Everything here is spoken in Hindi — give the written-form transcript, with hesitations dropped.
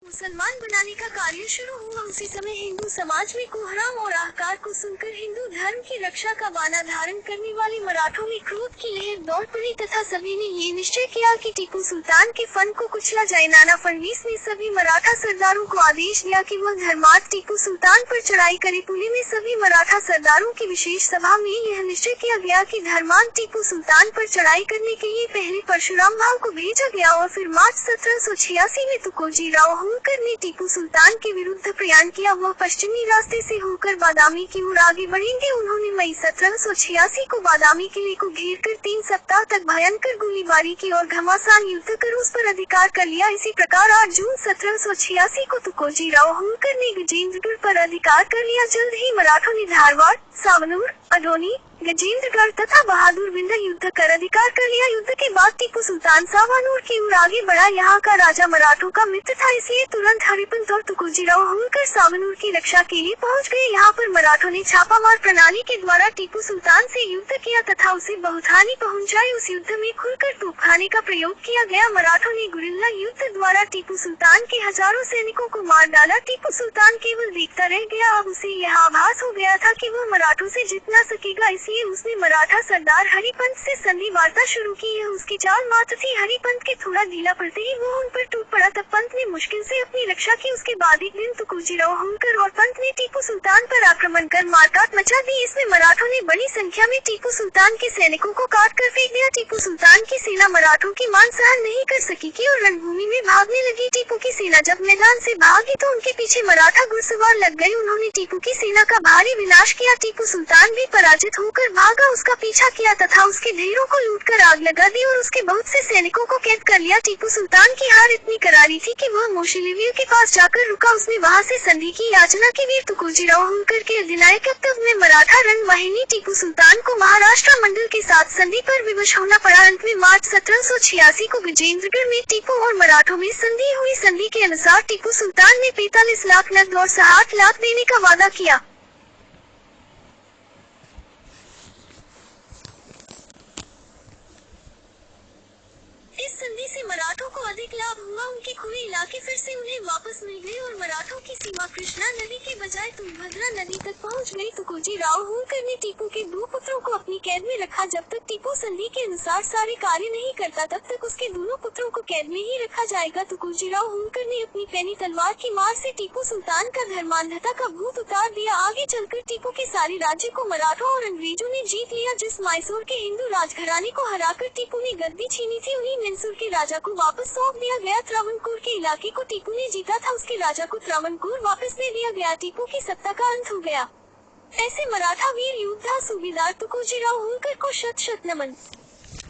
मुसलमान बनाने का कार्य शुरू हुआ उसी समय हिंदू समाज में कोहराम और अहंकार को सुनकर हिंदू धर्म की रक्षा का बाना धारण करने वाले मराठों में क्रोध की लहर दौड़ पड़ी तथा सभी ने ये निश्चय किया कि टीपू सुल्तान के फन को कुचला जाए। नाना फडणवीस ने सभी मराठा सरदारों को आदेश दिया कि वह धर्मार्थ टीपू सुल्तान पर चढ़ाई करे। पुणे में सभी मराठा सरदारों की विशेष सभा में यह निश्चय किया गया कि धर्मांध टीपू सुल्तान पर चढ़ाई करने के लिए पहले परशुराम भाव को भेजा गया और फिर मार्च 1786 में तुकोजी राव होलकर ने टीपू सुल्तान के विरुद्ध प्रयाण किया। वह पश्चिमी रास्ते से होकर बादामी की ओर आगे बढ़ेंगे। उन्होंने मई 1786 को बादामी किले को घेरकर 3 सप्ताह तक भयंकर गोलीबारी की और घमासान युद्ध कर उस पर अधिकार कर लिया। इसी प्रकार 8 जून 1786 को तुकोजी राव होलकर ने गजेंद्रगढ़ पर अधिकार कर लिया। जल्द ही मराठों ने धारवाड़, सावनूर, अडोनी, गजेंद्रगढ़ तथा बहादुर बिंदा युद्ध कर अधिकार कर लिया। युद्ध के बाद टीपू सुल्तान सावनूर की ओर आगे बढ़ा। यहाँ का राजा मराठों का मित्र था, इसलिए तुरंत हरिपंत और तुकोजी राव होलकर सावनूर की रक्षा के लिए पहुँच गए। यहाँ पर मराठों ने छापामार प्रणाली के द्वारा टीपू सुल्तान से युद्ध किया तथा उसे बहुत हानि पहुँचाई। उस युद्ध में खुलकर तोपखाने का प्रयोग किया गया। मराठों ने गुरिल्ला युद्ध द्वारा टीपू सुल्तान के हजारों सैनिकों को मार डाला। टीपू सुल्तान केवल देखता रह गया। अब उसे यह आभास हो गया था कि वह मराठों से जीत न सकेगा, इसलिए उसने मराठा सरदार हरिपंत से संधि वार्ता शुरू की। यह उसकी चाल मात्र थी। हरिपंत के थोड़ा ढीला पड़ते ही वो उन पर टूट पड़ा। तब पंत ने मुश्किल से अपनी रक्षा की। उसके बाद एक दिन तुकोजी राव होलकर और पंत ने टीपू सुल्तान पर आक्रमण कर मारकाट मचा दी। इसमें मराठों ने बड़ी संख्या में टीपू सुल्तान के सैनिकों को काट कर फेंक दिया। टीपू सुल्तान की सेना मराठों की मान सहन नहीं कर सकी की और रणभूमि में भागने लगी। टीपू की सेना जब मैदान से भागी तो उनके पीछे मराठा घुड़सवार लग गए। उन्होंने टीपू की सेना का भारी विनाश किया। टीपू सुल्तान भी पराजित होकर भागा, उसका पीछा किया तथा उसके ढेरों को लूटकर आग लगा दी और उसके बहुत से सैनिकों को कैद कर लिया। टीपू सुल्तान की हार इतनी करारी थी कि वह मोशिलेवियों के पास जाकर रुका। उसने वहां से संधि की याचना की। वीर तुकोजी राव होलकर के अधिनायकत्व में मराठा रणवाहिनी टीपू सुल्तान को महाराष्ट्र मंडल के साथ संधि पर विवश होना पड़ा। अंत में मार्च 1786 को गजेंद्रगढ़ में टीपू और मराठों में संधि हुई। संधि के अनुसार टीपू सुल्तान ने 45 लाख नकद और 60 लाख देने का वादा किया। इस संधि से मराठों को अधिक लाभ हुआ। उनके खुले इलाके फिर से उन्हें वापस मिल गए और मराठों की सीमा कृष्णा नदी के बजाय तुंगभद्रा नदी तक पहुंच गई। तुकोजी राव होलकर ने टीपू के 2 पुत्रों को अपनी कैद में रखा। जब तक टीपू संधि के अनुसार सारे कार्य नहीं करता तब तक उसके दोनों पुत्रों को कैद में ही रखा जाएगा। तुकोजी राव होलकर ने अपनी पैनी तलवार की मार से टीपू सुल्तान का धर्मांधता का भूत उतार दिया। आगे चलकर टीपू के सारे राज्य को मराठों और अंग्रेजों ने जीत लिया। जिस मैसूर के हिंदू राजघराने को हराकर टीपू ने गद्दी छीनी थी, उन्हीं मैसूर के राजा को वापस सौंप दिया गया। त्रावणकोर के इलाके को टीपू ने जीता था, उसके राजा को त्रावणकोर वापस दे दिया गया। टीपू की सत्ता का अंत हो गया। ऐसे मराठा वीर योद्धा सूबेदार तुकोजी राव होलकर को शत शत नमन।